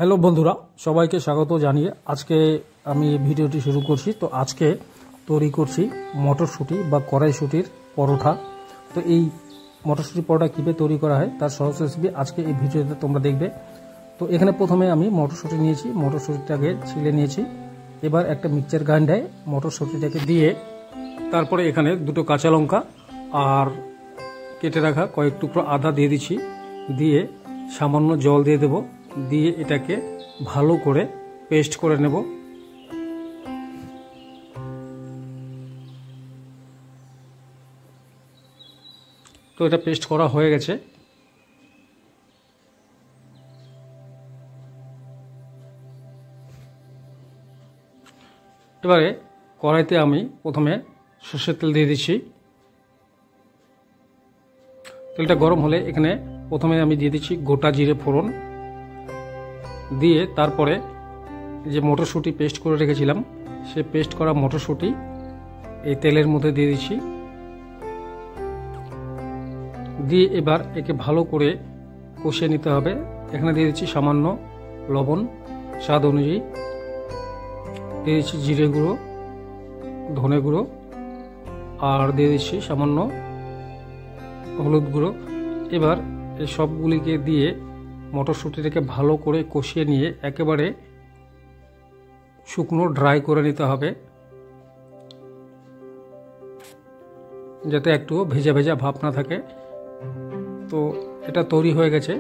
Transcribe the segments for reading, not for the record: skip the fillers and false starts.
Hello বন্ধুরা, সবাইকে স্বাগত জানিয়ে আজকে আমি ভিডিওটি শুরু করছি। তো আজকে তৈরি করছি মটরশুঁটি বা কড়াইশুঁটির পরোটা। তো এই মটরশুঁটি পরোটা কীভাবে তৈরি করা হয় তার সহজ রেসিপি আজকে এই ভিডিওতে তোমরা দেখবে। তো এখানে প্রথমে আমি মটরশুঁটি নিয়েছি, মটরশুঁটিটাকে ছিলে নিয়েছি। এবার একটা মিক্সচার গ্রাইন্ডারে মটরশুঁটিটাকে দিয়ে তারপরে এখানে দুটো কাঁচা লঙ্কা আর কেটে রাখা কয়েক টুকরো আদা দিয়ে দিচ্ছি। দিয়ে সামান্য জল দিয়ে দেব, দিয়ে এটাকে ভালো করে পেস্ট করে নেব। তো এটা পেস্ট করা হয়ে গেছে। এবারে কড়াইতে আমি প্রথমে সর্ষের তেল দিয়ে দিচ্ছি। তেলটা গরম হলে এখানে প্রথমে আমি দিয়ে দিচ্ছি গোটা জিরে ফোড়ন, দিয়ে তারপরে যে মটরশুঁটি পেস্ট করে রেখেছিলাম সে পেস্ট করা মটরশুঁটি এই তেলের মধ্যে দিয়ে দিচ্ছি। দিয়ে এবার একে ভালো করে কষিয়ে নিতে হবে। এখানে দিয়ে দিচ্ছি সামান্য লবণ স্বাদ অনুযায়ী, দিয়ে দিচ্ছি জিরে গুঁড়ো, ধনে গুঁড়ো, আর দিয়ে দিচ্ছি সামান্য হলুদ গুঁড়ো। এবার এই সবগুলিকে দিয়ে মটরশুঁটিটাকে ভালো করে কষিয়ে নিয়ে একেবারে শুকনো ড্রাই করে নিতে হবে, যাতে একটু ভেজা ভেজা ভাব না থাকে। তো এটা তৈরি হয়ে গেছে।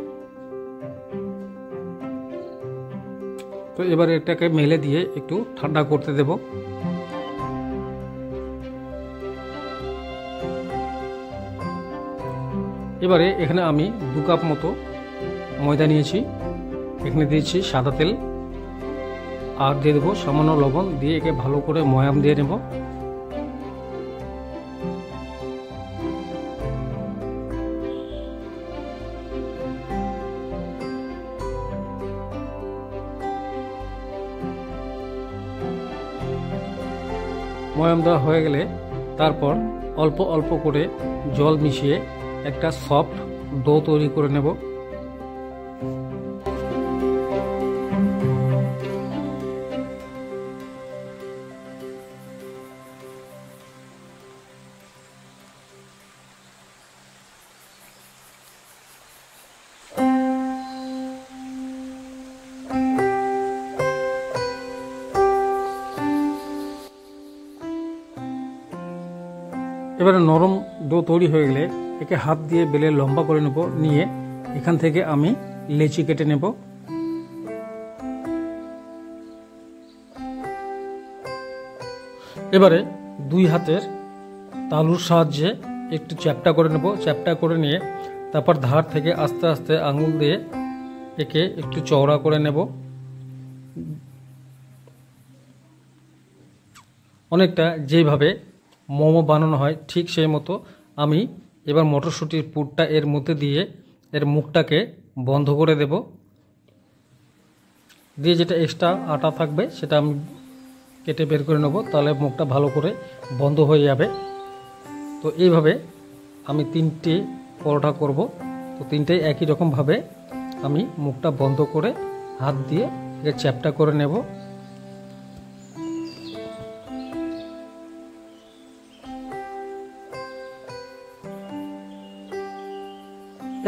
তো এবার এটাকে মেলে দিয়ে একটু ঠান্ডা করতে দেব। এবারে এখানে আমি 2 কাপ মতো ময়দা নিয়েছি। এখানে দিয়েছি সাদা তেল আর দিয়ে দেবো সামান্য লবণ, দিয়ে একে ভালো করে ময়াম দিয়ে নেব। ময়াম দেওয়া হয়ে গেলে তারপর অল্প অল্প করে জল মিশিয়ে একটা সফট ডো তৈরি করে নেব। এবারে নরম ডো তৈরি হয়ে গেলে একে হাত দিয়ে বেলে লম্বা করে নেব। নিয়ে এখান থেকে আমি লেচি কেটে নেব। এবারে 2 হাতের তালুর সাহায্যে একটু চ্যাপ্টা করে নেব। চ্যাপ্টা করে নিয়ে তারপর ধার থেকে আস্তে আস্তে আঙুল দিয়ে একে একটু চওড়া করে নেব। অনেকটা যেভাবে মোমো বানানো হয় ঠিক সেই মতো আমি এবার মটরশুঁটির পুরটা এর মধ্যে দিয়ে এর মুখটাকে বন্ধ করে দেব। দিয়ে যেটা এক্সট্রা আটা থাকবে সেটা আমি কেটে বের করে নেব, তাহলে মুখটা ভালো করে বন্ধ হয়ে যাবে। তো এইভাবে আমি 3টে পরোটা করব। তো 3টেই একই রকমভাবে আমি মুখটা বন্ধ করে হাত দিয়ে একে চ্যাপ্টা করে নেব।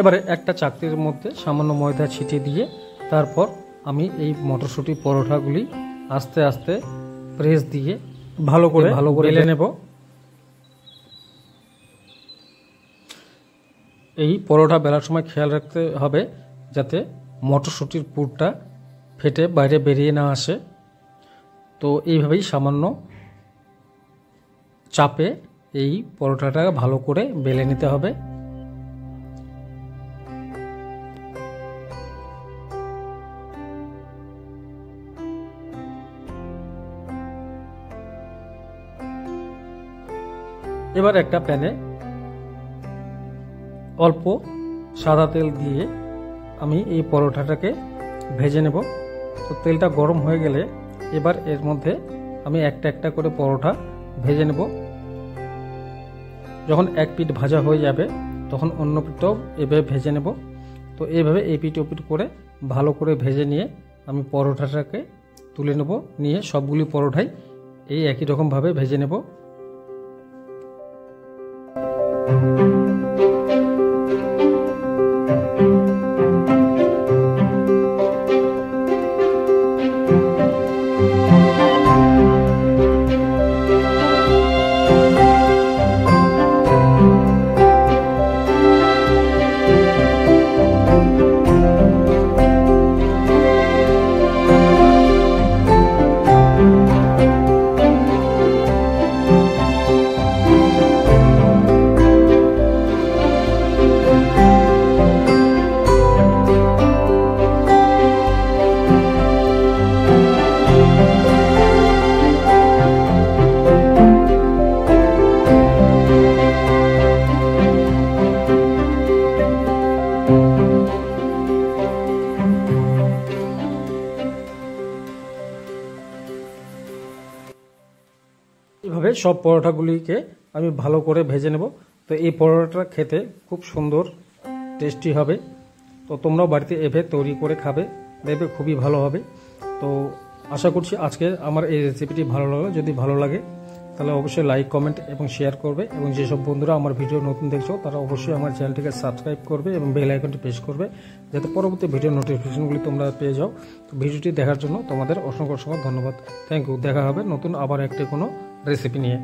এবারে একটা চাকতির মধ্যে সামান্য ময়দা ছিটিয়ে দিয়ে তারপর আমি এই মটরশুঁটি পরোটাগুলি আস্তে আস্তে প্রেস দিয়ে ভালো করে বেলে নেব। এই পরোটা বেলার সময় খেয়াল রাখতে হবে যাতে মটরশুঁটির পুরটা ফেটে বাইরে বেরিয়ে না আসে। তো এইভাবেই সামান্য চাপে এই পরোটাটা ভালো করে বেলে নিতে হবে। এবার একটা প্যানে অল্প সাদা তেল দিয়ে আমি এই পরোটাটাকে ভেজে নেব। তো তেলটা গরম হয়ে গেলে এবার এর মধ্যে আমি একটা একটা করে পরোটা ভেজে নেব। যখন এক পিঠ ভাজা হয়ে যাবে তখন অন্য পিঠটাও এভাবে ভেজে নেব। তো এইভাবে এই পিঠ ও পিঠ করে ভালো করে ভেজে নিয়ে আমি পরোটাটাকে তুলে নেব, নিয়ে সবগুলি পরোটাই এই একই রকমভাবে ভেজে নেব। এইভাবে সব পরোটাগুলিকে আমি ভালো করে ভেজে নেব। তো এই পরোটাটা খেতে খুব সুন্দর টেস্টি হবে। তো তোমরাও বাড়িতে এভাবে তৈরি করে খাবে, দেখবে খুবই ভালো হবে। তো আশা করছি আজকে আমার এই রেসিপিটি ভালো লাগলো। যদি ভালো লাগে তাহলে অবশ্যই লাইক, কমেন্ট এবং শেয়ার করবে। এবং যেসব বন্ধুরা আমার ভিডিও নতুন দেখছো তারা অবশ্যই আমার চ্যানেলটিকে সাবস্ক্রাইব করবে এবং বেল আইকনটি প্রেস করবে, যাতে পরবর্তী ভিডিও নোটিফিকেশনগুলি তোমরা পেয়ে যাও। তো ভিডিওটি দেখার জন্য তোমাদের অসংখ্য অসংখ্য ধন্যবাদ। Thank you. দেখা হবে নতুন আবার একটি কোনো রেসিপি নিয়ে।